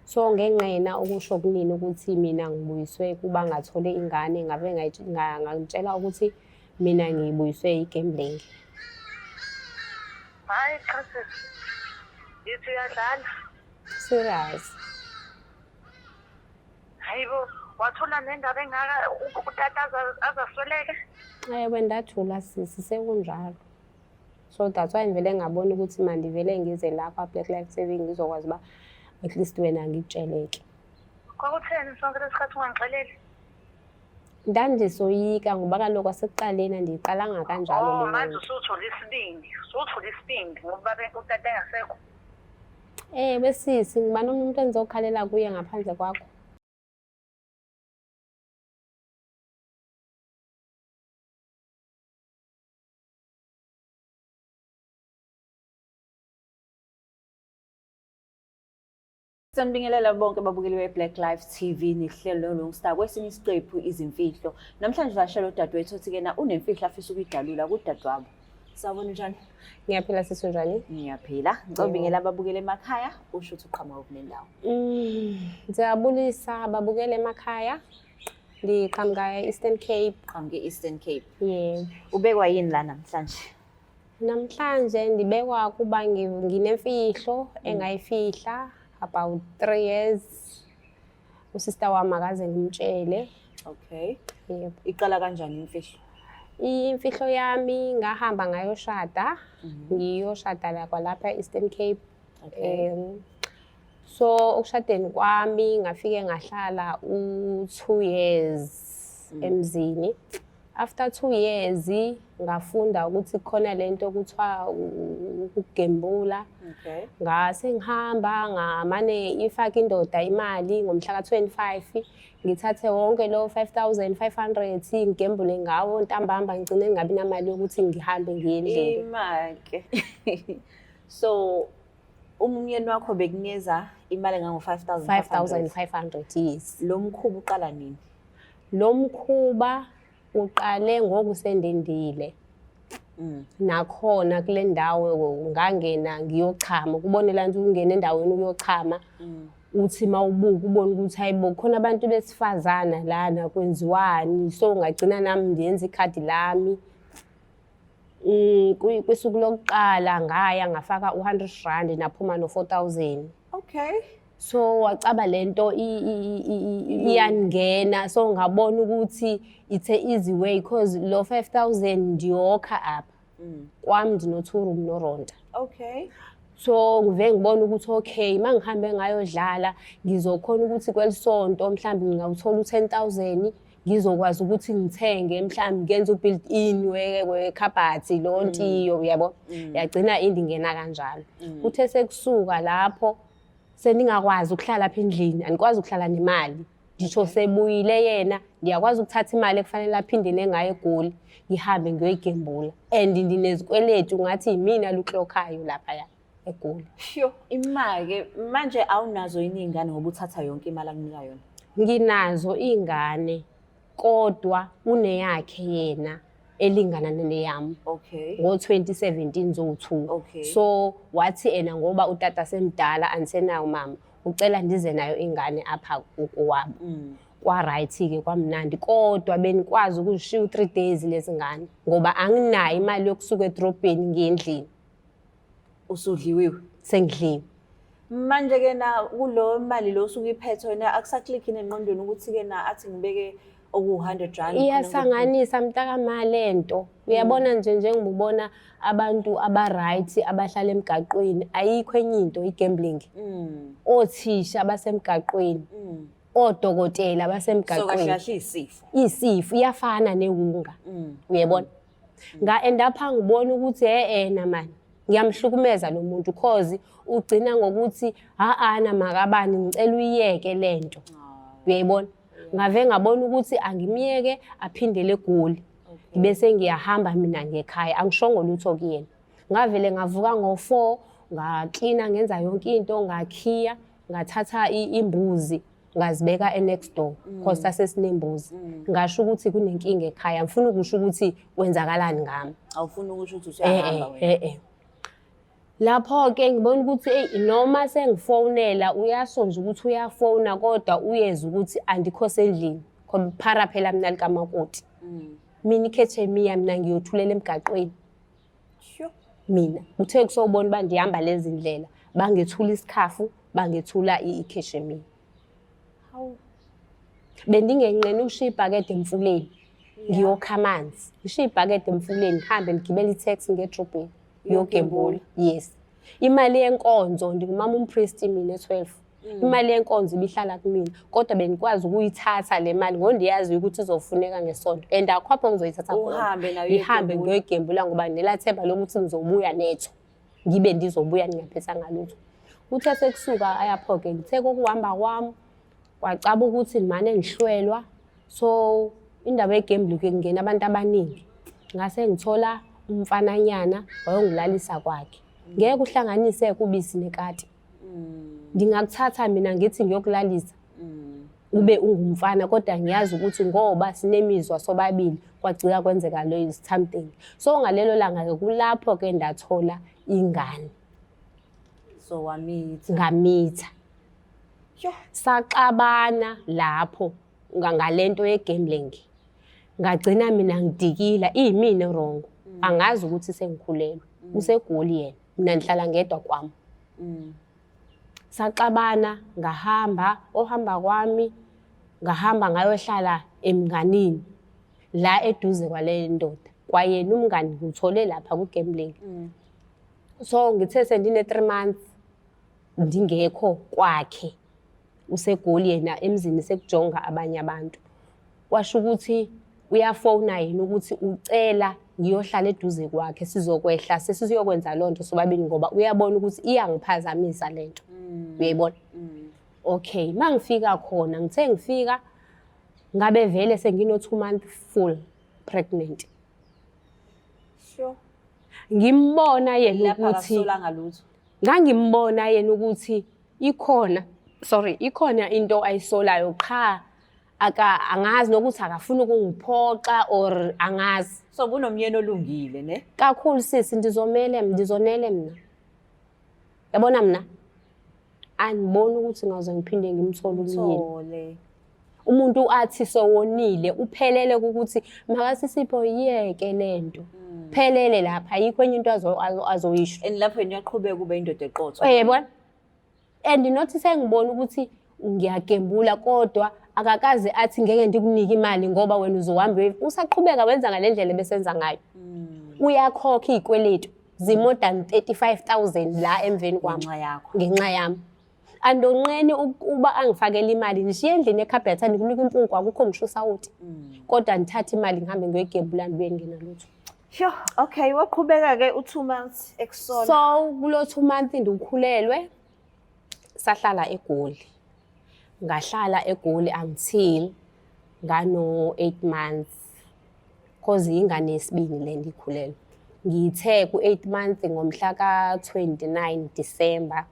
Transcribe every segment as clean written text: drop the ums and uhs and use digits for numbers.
So ngenqena ukusho kunini ukuthi mina ngibuyiswe kuba ngathole ingane ngabe ngangitshela ukuthi mina ngibuyiswe igambling. Hayi cha sisi. Yithi uyadlala? Serious. Hayibo, wathola nendaba engaka utata azasweleke? Ewe ndathula sisi sekunjalo. So that's why ngivele ngabona ukuthi mandivele ngize lapha Black Life Saving ngizokwazi ba at least wena ngitsheleke. Kwakutheni sonke lesikhathi ungangixeleli? Ndandisoyika ngoba kaloku asekuqaleni andiyiqalanga kanjalo Oh, le manje nto. usuthola isibindi ngoba utata engasekho. Besisi ngiba nomuntu engizokhalela kuye ngaphandle kwakho. Sanibingelela bonke ababukeli be-Black Life TV nihlelo lo Star kwesinye isiqephu izimfihlo. Namhlanje vashela udadewethu othi kena unemfihlo afisa ukuyidalula kudadewabo. Sawubona njani? Ngiyaphila sisi njani? Ngiyaphila. Ngicobingela ababukeli emakhaya usho ukuthi uqhamuka kunendawo. Ngiyabulisa ababukeli emakhaya. Ngiqhamuka e-Eastern Cape. Qhamuke e-Eastern Cape. Yebo. Ubekwa yini la namhlanje? Namhlanje ndibekwa kuba nginemfihlo engayifihla about 3 years. Usister wami akaze ngimtshele. Okay. Yebo. Iqala kanjani imfihlo? Imfihlo yami ngahamba ngayoshada. Ngiyoshada la kwalapha e-Eastern Cape. Okay. So ukushadeni kwami ngafike ngahlala u2 years emzini. After 2 years ngafunda ukuthi khona lento kuthiwa ukugembula. Okay. Ngase ngihamba ngamane ifaka indoda imali ngomhla ka25 ngithathe wonke lo 5500 ngigembule ngawo ntambamba ngicine ngingabi namali yokuthi ngihambe ngiye endlini. Imake. So umyeni wakho bekunikeza imali engango 5500 yes. Lo mkhuba uqala nini? Lo mkhuba uqale ngokusendendile. Nakhona kule ndawo ngangena ngiyochama kubonela nje ungena endaweni uyochama uthi mawubuka ubone ukuthi hayibo khona abantu besifazana lana kwenziwani so ngagcina nami ngiyenza ikhadi lami. Kwisuku lokuqala ngaya ngafaka u100 naphuma no4000. Okay. So wacaba lento iyangena so ngabona ukuthi it's a easy way because lo 5000 ndiyokha apha. Kwami ndino2 room noronta. Okay. So ngive ngibona ukuthi okay mangihambe ngayodlala ngizokhona ukuthi kwelisonto mhlambi ngawuthola u10000 ngizokwazi ukuthi ngithenge mhlambi ngenze ubuilt in wekhabhathi lontiyo yabo. Yagcina indingena kanjalo. Uthe sekusuka lapho seningakwazi ukuhlala apha endlini anikwazi ukuhlala nemali ngisho sebuyile yena ngiyakwazi ukuthatha imali ekufanele aphindele ngayo eGoli ngihambe ngiyoyigembula and ndinezikweletu ngathi yimina luklokhayo lapha ya eGoli. Sho imake manje awunazo yini ingane ngoba uthatha yonke imali akunika yona? Nginazo ingane kodwa uneyakhe yena elingana neyami. Okay. Ngo2017 zo2. Okay. So wathi ena ngoba utata semdala ansenayo mama ucela ndize nayo ingane apha kuwabo. Kwa right ke kwamnandi kodwa benikwazi ukuzishiya u3 days lezingane ngoba anginayo imali yokusuka edrobheni ngendlini. Usudliwiwe? Sengidliwe. Manje ke na kulo mali lo usuke iphethe wena akusaclick enengqondweni ukuthi ke na athi ngibeke oku100 iyasanganisa mntaka malento uyabona njengibona abantu aba-right abahlala emgaqweni ayikho enye into igambling. Othisha abasemgaqweni odokotela basemgaqweni. So kahle isifo. Isifo iyafana newunga. Uyabona nga-endapha ngibona ukuthi mani ngiyamhlukumeza lo muntu because ugcina ngokuthi ana makabani ngicela uyiyeke lento. Uyayibona ngave ngabona ukuthi angimiyeke aphindele eGoli bese ngiyahamba mina ngekhaya angishongo lutho kuyena. Ngavele ngavuka ngo4 ngaklina ngenza yonke into ngakhiya ngathatha imbuzi ngazibeka next door because sasinembuzi. Ngasho ukuthi kunenkinga ekhaya ngifuna ukusho ukuthi kwenzakalani ngami. Awufuna ukusho ukuthi usiyahamba wena. Lapho-ke ngibona ukuthi noma sengifonela uyasho nje ukuthi uyafona kodwa uyeza ukuthi andikho sendlini. Phara phela mina likamakoti. Mina ikhethemiya mina ngiyothulela emgaqweni. Sure. Mina uthe kusobona uba ndihamba lezi ndlela bangethula isikhafu bangethula ikheshemiya. Hawu. Bendingenqeni ukushiya ibhakede emfuleni ngiyokha amanzi. Ngishiya ibhakede emfuleni ngihambe ngigibele i-taxi ngedrobheni ngiyogembula. Yes. Imali yenkonzo ngingumama umpriest mina e12. Imali yenkonzo ibihlala kumina kodwa bengikwazi ukuyithatha le mali ngoba ndiyazi ukuthi izofuneka ngesonto and akhapho ngizoyithatha khona. Ngihambe ngiyoyigembula ngoba nginelathemba lokuthi ngizobuya netho. Ngibe ndizobuya ningaphethanga lutho. Uthe sekusuka ayapho-ke ngithe kokuhamba kwami kwacaba ukuthi manje ngihlwelwa. So indaba yegembula-ke ngingena abantu abaningi. Ngase ngithola umfananyana wayongilalisa kwakhe. Ngeke uhlanganise kubisi nekati. Ngingakuthatha mina ngithi ngiyokulalisa. Ube ungumfana kodwa ngiyazi ukuthi ngoba sinemizwa sobabili kwagcika kwenzeka lo something. So ngalelo langa-ke kulapho-ke ndathola ingane. So wamitha. Ngamitha. Saqabana lapho ngalento yegambling. Ngagcina mina ngidikila imina wrong. Angazi ukuthi sengikhulelwe. Usegoli yena. Mina ndihlala ngedwa kwami. Saqabana ngahamba ohamba kwami ngahamba ngayohlala emnganini la eduze kwale ndoda. Kwayena umngani ngithole lapha ku gambling. So ngithe sendine 3 months ndingekho kwakhe. Usegoli yena emzini sekujonga abanye abantu. Washo ukuthi uyafona yena ukuthi ucela ngiyohlala eduze kwakhe sizokwehla sesizokwenza lonto sobabili ngoba uyabona ukuthi iyangiphazamisa lento. Uyayibona? Okay, mangifika khona ngithe ngifika ngabe vele sengino 2 months full pregnant. Sure. Ngimbona yena Lapha ukuthi akasolanga lutho. ngangimbona yena ukuthi ikhona into ayisolayo cha angazi nokuthi akafuna ukungiphoxa or angazi. So bunomyeni olungile ne? Kakhulu sisi ndizonele mina. Yabona mina aniboni ukuthi ngaze ngiphinde ngimthole umyeni. Umuntu athi sowonile uphelele ukuthi makasisipho yeke lento. Phelele lapha ayikho enye into azoyisho. And lapho niyaqhubeka kube indoda eqotho. Yebona? And nothi sengibona ukuthi ngiyagembula kodwa akakaze athi ngeke ndikunike imali ngoba wena uzohamba usaqhubeka wenza ngalendlela besenza ngayo. Uyakhokha izikweletu more than 35,000 la emveni kwami ngenxa yami. Andonqeni uba angifakela imali nishiye endlini ekhabhetha ndikunika impungu akukho ngisho sawuti. Kodwa ngithatha imali ngihambe ngiyoyigembula ndibuye ngena lutho. Sure. Okay, waqhubeka ke u2 months ekusola. So kulo 2 months ndikhulelwe sahlala eGoli. Ngahlala eGoli until ngano 8 months. Cause ingane yesibini le ndikhulelwe. Ngithe ku8 months ngomhla ka29 December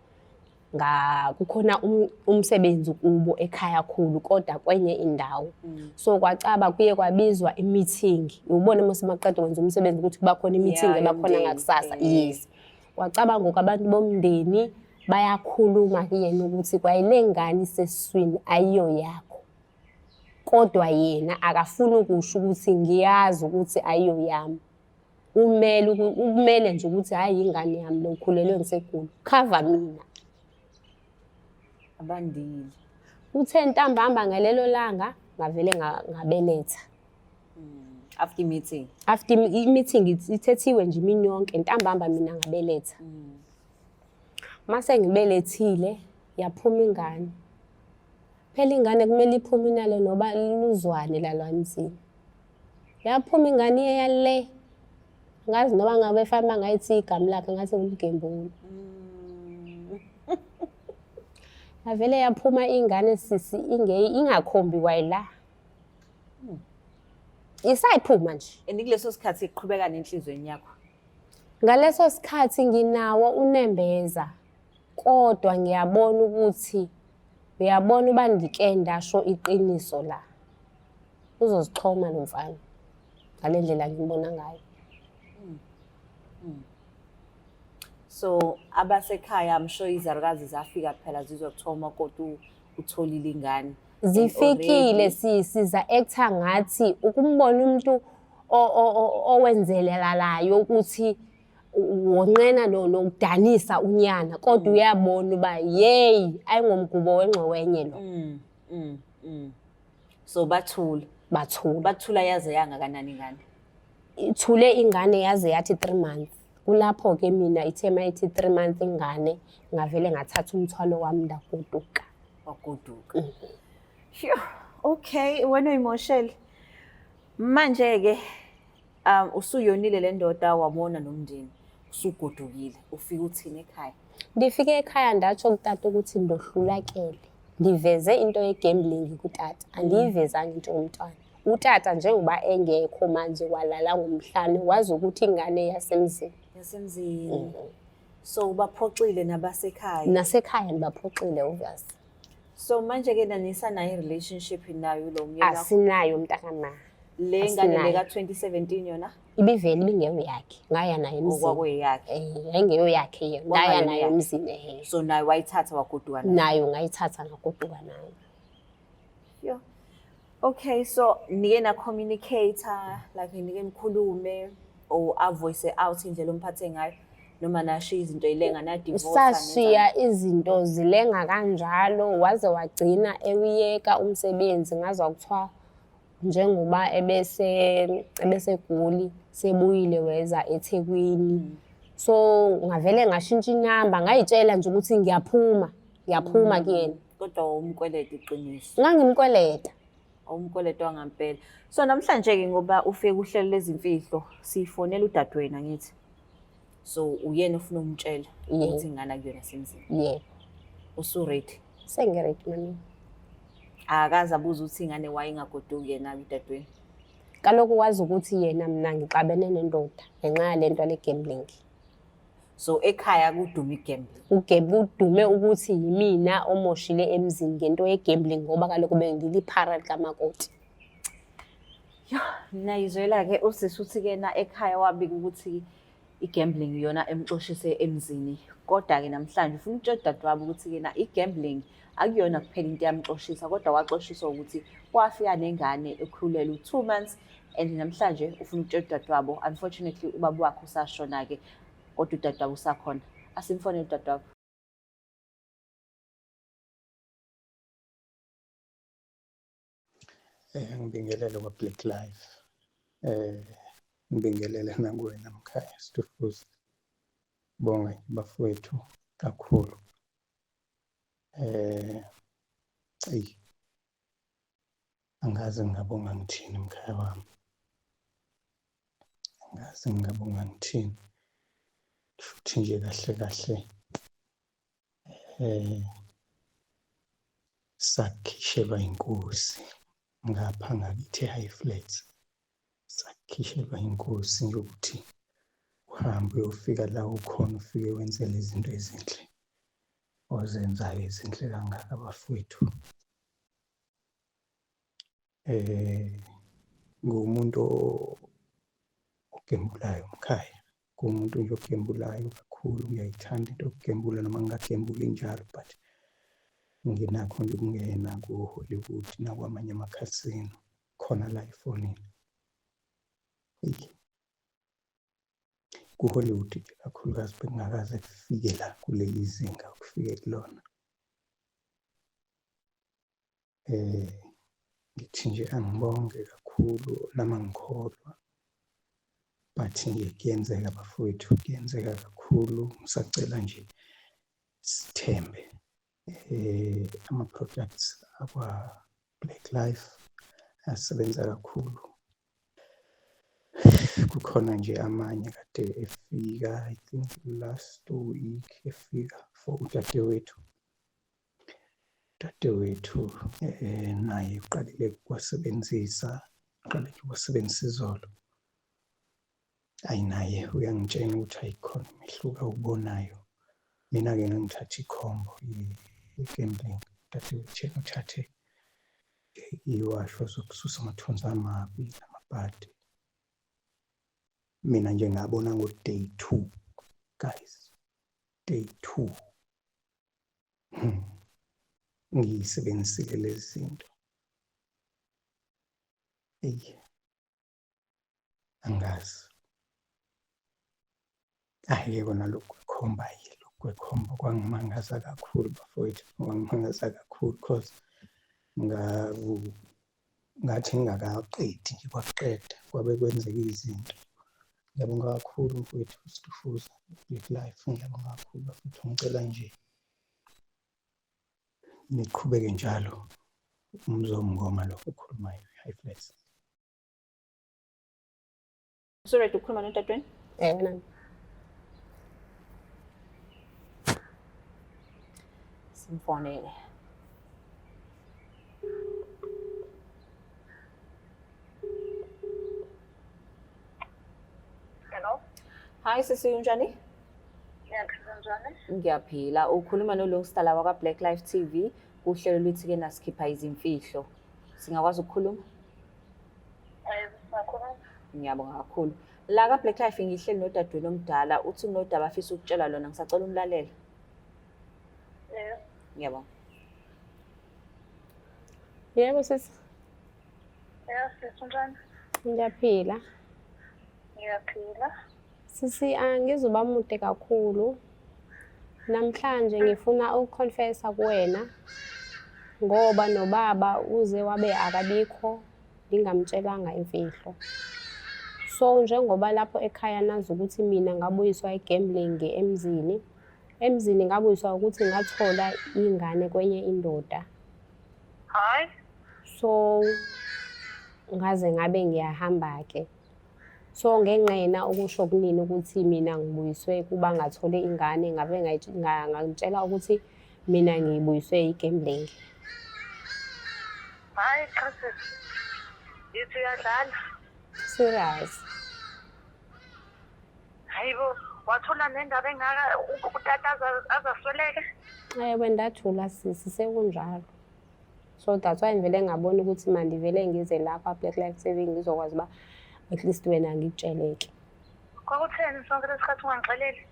kukhona umsebenzi kubo ekhaya khulu kodwa kwenye indawo. So kwacaba kuye kwabizwa i-meeting. Ubone mase maqedwe kwenza umsebenzi ukuthi kuba khona i-meeting ebakhona ngakusasa. Yes. Kwacaba ngoku abantu bomndeni bayakhuluma kuyena ukuthi kwayile ngane sesiswini ayiyo yakho. Kodwa yena akafuni ukusho ukuthi ngiyazi ukuthi ayiyo yami. Umele nje ukuthi hayi ingane yami lokhulelwe ngiseGoli. Cover mina. Abandile. Uthe ntambama ngalelo langa ngavele ngabeletha. After meeting. After meeting ithethiwe nje imini yonke ntambama mina ngabeletha. Mase ngibelethile yaphuma ingane. Phela ingane kumele iphume inalo noba luzwane lalwanzini. Yaphuma ingane yale. Ngazi noba ngabe fama ngayithi igama lakhe ngathi ngumgembuli. Avele yaphuma ingane sisi ingakhombi kwayila. Isayiphuma nje. Endikuleso sikhathi iqhubeka nenhlizweni yakho. Ngaleso sikhathi nginawo unembeza. Kodwa ngiyabona ukuthi uyabona uba ndike ndasho iqiniso la. Uzozixhoma lo mfana. Ngalendlela ngibona ngayo. So abasekhaya I'm sure izalukazi zafika phela zizokuthiwa umakoti utholile ingane. And Zifikile already- siza actor ngathi ukumbona umuntu owenzelelayo ukuthi wonqena nokudanisa unyana kodwa uyabona uba yeyi ayingomgubo wengxowenye lo. So bathula Bathula yaze yangakanani ingane. ithule ingane yaze yathi 3 months. Kulapho-ke mina ithe mayithi 3 months ingane ngavele ngathatha umthwalo wami ndagoduka. Wagoduka. Sure. Okay, wena uyimoshele. Manje-ke usuyonile le ndoda wabona nomndeni. Usugodukile. Ufika uthini ekhaya? Ndifike ekhaya ndatsho kutata ukuthi ndohlulakele. Ngiveze into ye-gambling kutata. Andiyivezanga into yomntwana. Utata njengoba engekho manje walala ngomhlane wazi ukuthi ingane yasemzini. Yasemzini. So ubaphoxile nabasekhaya. Nasekhaya ngibaphoxile obvious. So manje-ke nanisanayo i-relationship nayo lo myeni wakho? Asinayo mntakama. Le ngane le ka-2017 yona? Ibivele ibingeyo yakhe. Ngaya naye emzini. Okwakuyeyakhe. Yayingeyo yakhe yena. Ngaya naye emzini. So nayo wayithatha wagoduka nayo? Nayo ngayithatha ngagoduka nayo. Yeah. Okay, so nike na communicator, like nike mkhulume or a voice out indlela omphathe ngayo noma nashiya izinto ilenga na divorce. Sashiya izinto zilenga kanjalo waze wagcina ewuyeka umsebenzi ngaze wakuthiwa njengoba ebese Goli sebuyile weza eThekwini. So ngavele ngashintsha inamba ngayitshela nje ukuthi ngiyaphuma kuyena. Kodwa umkwelede iqiniso. Ngangimkweleta. Umkwelede wangampela. So namhlanje-ke ngoba ufike uhlelo lezimfihlo sifonela udadewena ngithi. So uyena ufuna umtshela ukuthi ingane akuyona semzini. Yebo. Usu-ready? Sengiready mami. Akaze abuza ukuthi ingane wayingagoduki yena udadewenu. Kaloku wazi ukuthi yena mina ngixabene nendoda ngenxa yalento le gambling. So ekhaya kudume igambling. Kudume ukuthi yimina omoshile emzini ngento ye-gambling ngoba kaloku bengiliphara likamakoti. Nayizwela-ke usisi uthi-ke na ekhaya wabika ukuthi i-gambling yona emxoshise emzini. Kodwa-ke namhlanje ufuna ukutshela udadewabo ukuthi-ke na i-gambling akuyona kuphela into yamxoshisa kodwa waxoshiswa ukuthi wafika nengane ekhulelwe 2 months and namhlanje ufuna ukutshela udadewabo unfortunately ubaba wakhe usashona-ke kodwa udadewabo usakhona. Asimfonele udadewabo. Ngibingelele kwa-Black Life. Ngibingelele nakuwena Mkhaya Stufuz. Bonga bafowethu kakhulu. Angazi ngingabonga ngithini Mkhaya wami. Angazi ngingabonga ngithini. Futhi nje kahle sakhishelwa inkosi ngapha ngakithi high flats. Sakhishelwa inkosi nje ukuthi uhambe uyofika la ukhona ufike wenze izinto ezinhle ozenzayo ezinhle kangaka bafowethu. Ngumuntu ogembulayo Mkhaya. Kumuntu nje ogembulayo kakhulu ngiyayithanda into yokugembula noma ngingagembuli njalo but nginakho nje ukungena ku-Hollywood nakwamanye amakhasino khona la efonini. Ku-Hollywood nje kakhulukazi bengingakaze kufike la kuleli zinga ukufike kulona. Ngithi nje angibonge kakhulu nama ngikholwa but nje kuyenzeka bafowethu kuyenzeka kakhulu. Ngisacela nje sithembe ama-products akwa-Black Life asebenza kakhulu. Kukhona nje amanye kade efika I think last week efika for udadewethu naye uqalile kuwasebenzisa izolo. Naye uyangitshela ukuthi ayikhona imehluko awubonayo. Mina-ke ngangithatha ikhombo i-gambling dadewethu uthathe iwasho zokususa amathunzi amabi namabhadi. Mina nje ngabona ngo-day 2 guys. day 2 ngiyisebenzisile lezi zinto. Eyi, angazi. Hhayi kona lokhu kwekhomba kwangimangaza kakhulu bafowethu, kwangimangaza kakhulu because ngathi ngingakaqedi nje kwaqeda kwabe kwenzeka izinto. Ngiyabonga kakhulu mfowethu Sifuza Black Life, ngiyabonga kakhulu bafowethu, ngicela nje niqhubeke njalo umzomngoma lo okhulumayo. High Flex. Sorry, ukukhuluma notatweni? Nami. Simfonele. Hello? Hi sisi, unjani? Ngiyaphila njani? Ngiyaphila. Ukhuluma noLongstar la wakwa Black Life TV. Uhlelo lwethi-ke nasikhipha izimfihlo. Singakwazi ukukhuluma? Sakhuluma. Ngiyabonga kakhulu. La ka Black Life ngihleli nodadweni omdala, uthi unodaba afisa ukutshela lona, ngisacela umlalele. Ngiyabonga. Yebo sisi, Sisi njani? ngiyaphila. Ngiyaphila. Sisi, angizuba mude kakhulu. Namhlanje ngifuna ukuconfessa kuwena ngoba nobaba uze wabe akabikho ngingamtshelanga imfihlo. So njengoba lapho ekhaya nazi ukuthi mina ngabuyiswa igambling emzini. Emzini ngabuyiswa ukuthi ngathola ingane kwenye indoda. Hayi. So ngaze ngabe ngiyahamba ke. So ngenqena ukusho kunini ukuthi mina ngibuyiswe kuba ngathole ingane, ngabe ngangitshela ukuthi mina ngibuyiswe igambling. Hayi cha sisi. Yithi uyadlala. Serious. Hayibo, wathola nendaba engaka utata azasweleke? Ewe ndathula sisi, sekunjalo. So that's why ngivele ngabona ukuthi mandivele ngize lapha Black Life TV ngizokwazi ba at least wena ngitsheleke. Kwakutheni sonke lesikhathi ungangixeleli?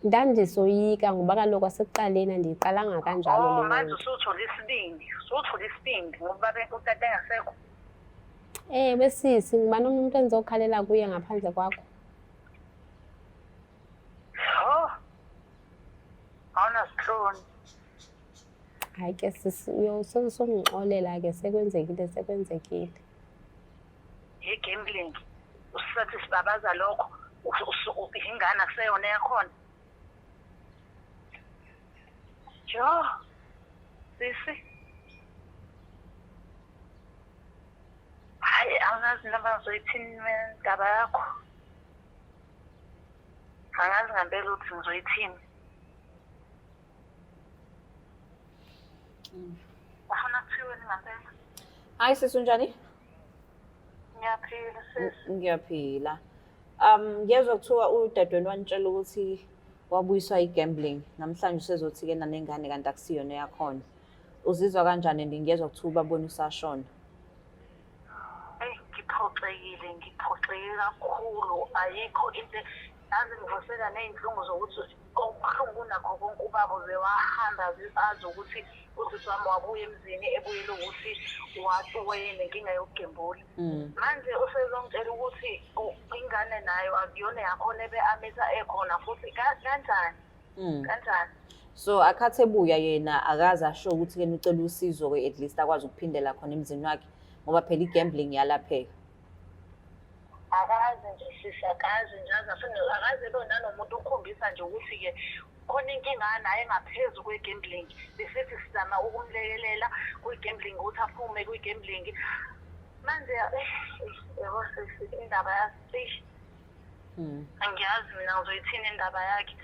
Ndandisoyika ngoba kaloku asekuqaleni andiyiqalanga kanjalo le manje nto. usuthola isibindi ngoba utata engasekho. Besisi, ngiba nomuntu engizokhalela kuye ngaphandle kwakho. Awunasihloni. Hayi ke sisi, uyosongixolela ke sekwenzekile. Igambling. Usathi sibabaza lokho. Ingane akuseyona yakhona. Jo. Sisi. Hayi, angazi noma ngizoyithini indaba yakho. Angazi ngempela ukuthi ngizoyithini. Ufuna kuthiweni ngempela? Hi sisi, unjani? Ngiyaphila sisi. Ngiyaphila. Ngiyezwa kuthiwa udadweni wanitshela ukuthi wabuyiswa igambling. Namhlanje usezothi-ke nanengane kanti akusiyona yakhona. Uzizwa kanjani ngiyezwa kuthiwa ubabona usashona? Ngiphoxekile kakhulu. Ayikho into yazi ngivusela ney'nhlungu zokuthi okubuhlungu nakho konke ubaba uze wahamba azi ukuthi usisi wami wabuya emzini ebuyele ukuthi wayenenkinga yokugembula. Manje usezongitshela ukuthi ingane nayo akuyona yakhona ebe-amitha ekhona futhi kanjani? Kanjani? So akhathi ebuya yena akaze asho ukuthi-ke nicela usizo-ke at least akwazi ukuphindela khona emzini wakhe ngoba phela igambling yalapheka. Akazi nje sisi, akazi nje akaze ebe nanomuntu ukhombisa nje ukuthi-ke khona inkinga naye ngaphezu kwe-gambling. Besithi sizama ukumlekelela kwi-gambling ukuthi aphume kwi-gambling. Manje yebo sisi, indaba yasi angiyazi mina ngizoyithini indaba yakhe.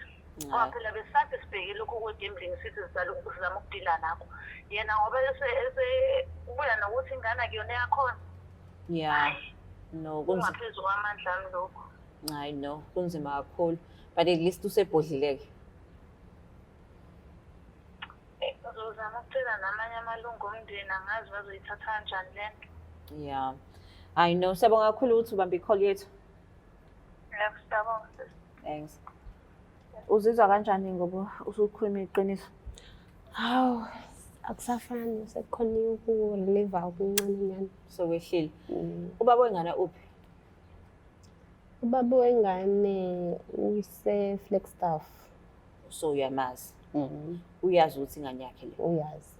Ngoba phela besathi sibheke lokhu kwe-gambling sithi sizama ukudila nakho. Yena ngoba ubuya nokuthi ingane akuyona yakhona. Yeah. No, kungaphezu kwamandla ami lokho. I know, kunzima kakhulu. But at least usebhodlileke. Uzozama ukucela namanye amalungu omndeni, angazi bazoyithatha kanjani le nto. Yeah. I know, siyabonga kakhulu ukuthi ubambe i-call yethu. Siyabonga sisi. Thanks. Uzizwa kanjani ngoba usukhuluma iqiniso? Hawu, akusafani sekukhona uku-relieve okuncane nyana. Sokwehlile. Ubaba wengane uphi? Ubaba wengane use-Flagstaff. So uyamazi. Uyazi ukuthi ingane yakhe le. Uyazi.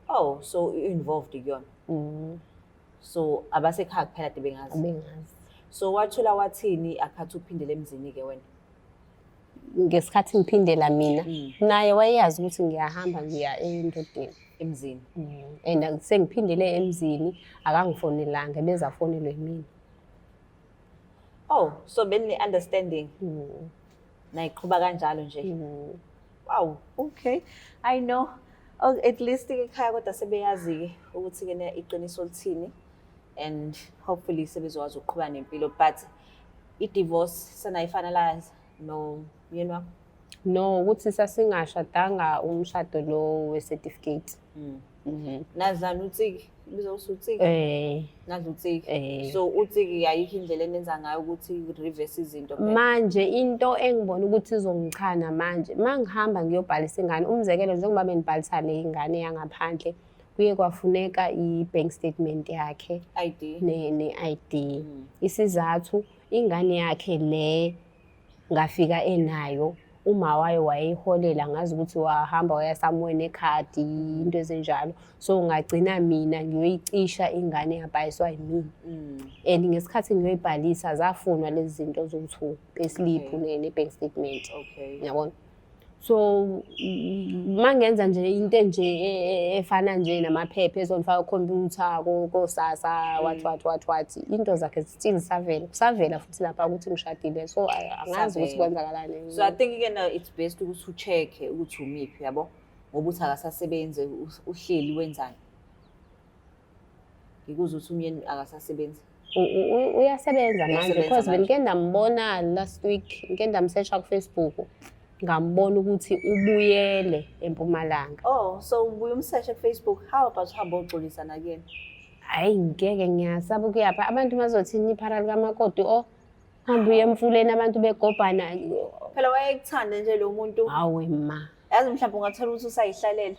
Oh, so u-involved kuyona. So abasekhaya kuphela de bengazi. Bengazi. So wathula wathini akhathi uphindele emzini ke wena? Ngesikhathi ngiphindela mina naye wayeyazi ukuthi ngiyahamba ngiya endodeni Emzini. and sengiphindele emzini akangifonelanga bezafonelwe mina. Oh, so beni-understanding. Nayiqhuba kanjalo nje. Wow, okay. I know. Oh, at least ekhaya kodwa sebeyazi-ke ukuthi-ke iqiniso lithini and hopefully sebezokwazi ukuqhuba nempilo, but i-divorce senayifinalize no myeni wakho? No, ukuthi sasingashadanga umshado lo we-certificate. Nazana uTsiki, uTsiki? Nazi uTsiki. So uTsiki ayikho indlela enenza ngayo ukuthi reverse izinto phela. Manje into engibona ukuthi izongichana manje mangihamba ngiyobhalisa ingane umzekelo njengoba benibhalisa le ingane yangaphandle kuye kwafuneka i-bank statement yakhe ID ne-ID. Isizathu ingane yakhe le ngafika enayo uma wayo wayeholela ngazi ukuthi wahamba waya somewhere nekhadi into ezenjalo, so ngagcina mina ngiyoyicisha ingane yabhayiswa yimina. And ngesikhathi ngiyoyibhalisa zafunwa lezi zinto zokuthi payslip ne-bank statement. Yabona? So mangenza nje into nje efana nje namaphepha ezonifaka computer ko-SASSA what into zakhe still savela futhi lapha ukuthi ngishadile, so angazi ukuthi kwenzakalani. So I think it's best ukuthi ucheck-e ukuthi umiphi yabo ngoba uthi akasasebenze uhleli wenzani. Ngikuzwa ukuthi umyeni akasasebenzi. Uyasebenza manje because benike ndambona last week ngike ndamsearcha ku-Facebook ngambona ukuthi ubuyele eMpumalanga. Oh, so ubuye umsearch ku-Facebook. How about uhamba uxolisana kuyena? Hayi ngeke ngiyasaba ukuyapha abantu bazothini iphara likamakoti hamba uye emfuleni abantu begobhana. Phela wayekuthanda nje lo muntu. Hawe ma. Yazi mhlawumbe ungathola ukuthi usayihlalele.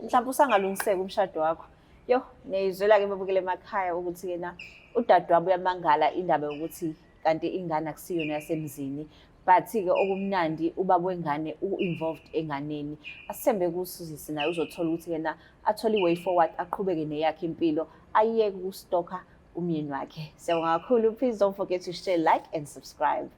Mhlawumbe usangalungiseka umshado wakho. Yo, niyizwela-ke babukele emakhaya ukuthi yena udadewabo uyamangala indaba yokuthi kanti ingane akusiyona yasemzini, but-ke okumnandi ubaba wengane u-involved enganeni. Asithembe kuSuzisi naye uzothola ukuthi yena athole i-way forward aqhubeke neyakhe impilo ayeke ukustalker umyeni wakhe. Siyabonga kakhulu. Please don't forget to share, like and subscribe.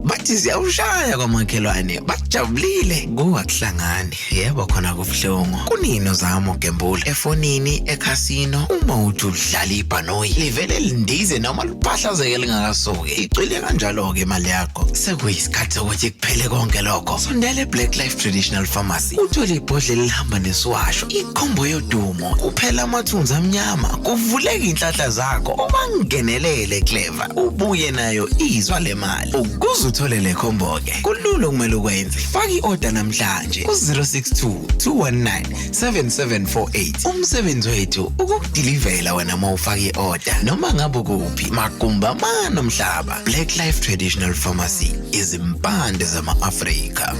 Bathi siyawushaya kwamakhelwane bajabulile kungakuhlangani. Yebo khona kubuhlungu. Kunino zamo gembula efonini ekhasino uma uthi udlala ibhanoyi livele lindize noma liphahlazeke lingakasuki. Icwile kanjalo ke imali yakho. Sekuyisikhathi sokuthi kuphele konke lokho. Sondela eBlack Life Traditional Pharmacy. Uthole ibhodlela elihamba nesiwasho. Ikhombo yodumo. Kuphela amathunzi amnyama. Kuvuleka inhlahla zakho. Uma ngenelele Clever. Ubuye nayo izwa lemali. Uthole le khombo ke kulula kumele ukwenze. Faka i-order namhlanje ku-062 219 7748. Umsebenzi wethu ukukudilivela wena mawufaka i-order noma ngabe kuphi magumba nomhlaba. Black Life Traditional Pharmacy izimpande zama-Afrika.